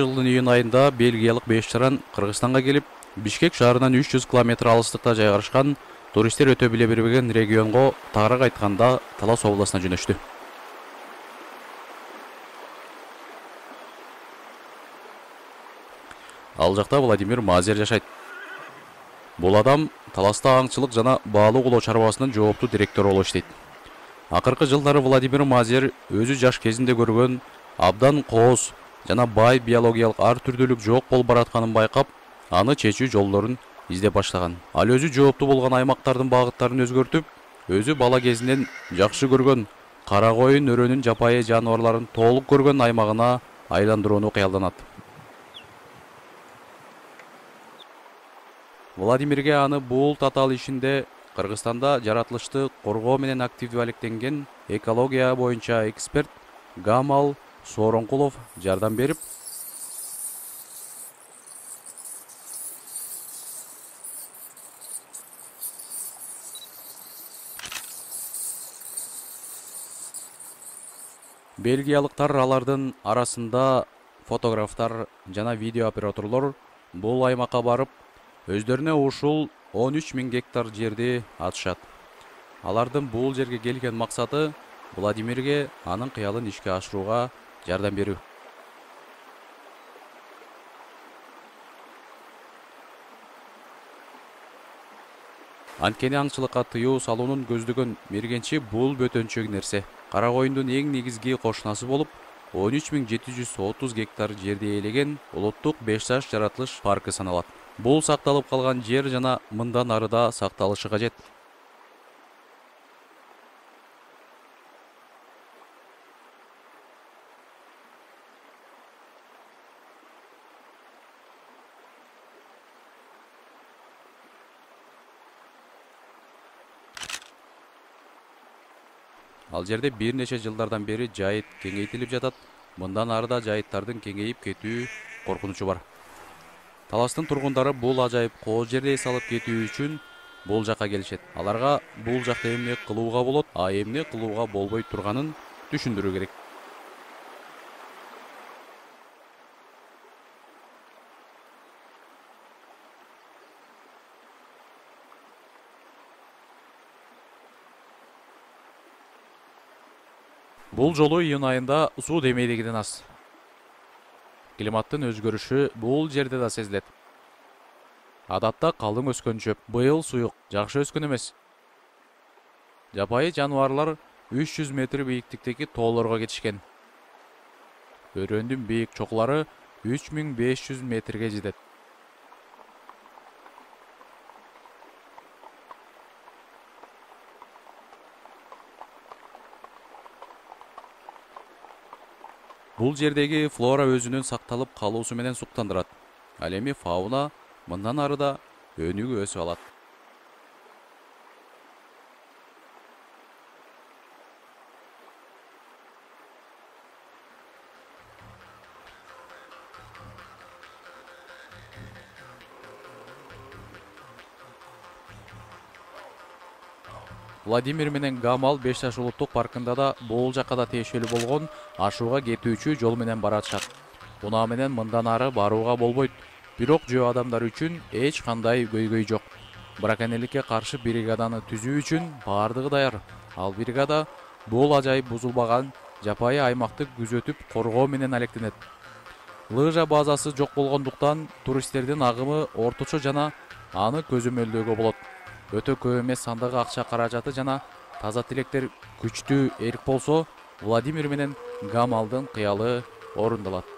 жылдын июнь айында Бельгиялык 5 чаран Кыргызстанга келип, Бишкек шаарынан 300 км алыстыкта жайгашкан туристтер өтө биле бербеген регионго, тагыраак айтканда Талас областына жөнөштү. Ал жакта Владимир Мазер жашайт. Бул адам Таласта аңчылык жана баалык улоо чарбасынын жооптуу директору болуп иштейт. Акыркы жылдары Владимир Мазер өзү жаш кезинде көргөн абдан кооз жана бай биологиялык ар түрдүүлүк жок болуп баратканын байкап, аны чечүү жолдорун издеп баштаган. Ал өзү жооптуу болгон аймактардын багыттарын өзгөртүп, өзү бала кезинен жакшы көргөн кара коюн өрөөнүн жапайы жаныбарларын толук көргөн аймагына айландырууну кыялданат. Владимирге аны бул татаал ишинде Кыргызстанда жаратылышты коргоо менен активдүү алектенген экология боюнча эксперт Гамал Сооронкулов жардам берип, бельгиялыктар алардын арасында фотографтар жана видео операторлор бул аймакка барып, өздөрүнө ушул 13.000 гектар жерди атышат. Алардын бул жерге келген максаты Владимирге анын кыялын ишке ашырууга жардам берүү. Анткени аңчылыкка тыюу салуунун көздөгөн мергенчи бул бөтөнчө нерсе. Кара коюндун эң негизги кошунасы болуп, 13.730 гектар жерди ээлеген улуттук 5 жаш жаратылыш паркы саналат. Бул сакталып калган жер жана мындан арыда сакталышы кажет. Ал жерде бир нече жылдардан бери жайыт кеңейтилип жатат. Мындан арыда жайыттардын кеңейип кетүү коркунучу бар. Таластын тургундары бул ажайып кооз жерди эс алып кетүү үчүн бул жакка келишет. Аларга бул жакта эмне кылууга болот, эмне кылууга болбой турганын түшүндүрүү керек. Бул жолу июнь айында суу демейдигинен аз. Климаттын өзгөрүшү бул жерде да сезилет. Адатта калың өскөн жөп, быйыл суюк, жакшы өскөн эмес. Жапайы жаныбарлар 300 метр бийиктиктеги тоолорго кетишкен. Өрөөндүн бийик чокулары 3500 метрге жетет. Бул жердеги флора өзүнүн сакталып калуусу менен суктандырат. Ал эми фауна мындан арыда өнүгүү өсүп алат. Владимир менен Гамал 5 жаш улуттук паркында да бул жакка да тиешелүү болгон ашууга кетүүчү жол менен баратышат. Унаа менен мындан ары барууга болбойт. Бирок жөө адамдар үчүн эч кандай көйгөй жок. Браконьерликке каршы бригаданы түзүү үчүн бардыгы даяр. Ал бригада бул ажайып бузулбаган жапайы аймакты күзөтүп коргоо менен алектенет. Лыжа базасы жок болгондуктан туристтердин агымы орточо жана аны көзөмөлдөөгө болот. Өтө көп эмес сандагы акча каражаты жана таза тилектер күчтүү эрк болсо, Владимир менен Гамалдын кыялы орундалат.